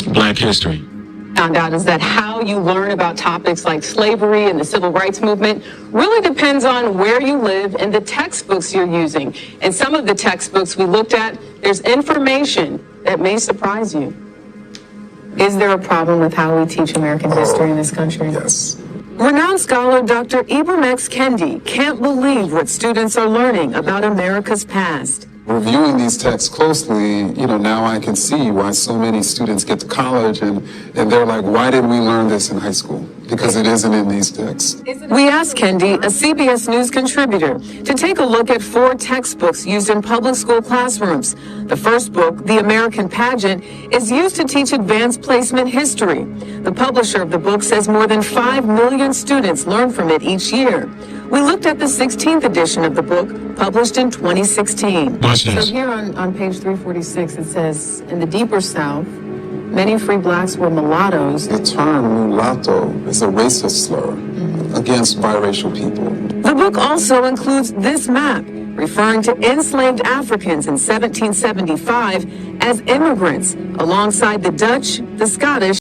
Black history. Found out is that how you learn about topics like slavery and the civil rights movement really depends on where you live and the textbooks you're using. And some of the textbooks we looked at, there's information that may surprise you. Is there a problem with how we teach American history in this country? Yes. Renowned scholar Dr. Ibram X. Kendi can't believe what students are learning about America's past. Reviewing these texts closely, now I can see why so many students get to college and they're like, why didn't we learn this in high school? Because it isn't in these texts. We asked Kendi, a CBS News contributor, to take a look at 4 textbooks used in public school classrooms. The first book, The American Pageant, is used to teach advanced placement history. The publisher of the book says more than 5 million students learn from it each year. We looked at the 16th edition of the book, published in 2016. So here on page 346, it says, in the deeper South, many free blacks were mulattoes. The term mulatto is a racist slur against biracial people. The book also includes this map, referring to enslaved Africans in 1775 as immigrants, alongside the Dutch, the Scottish,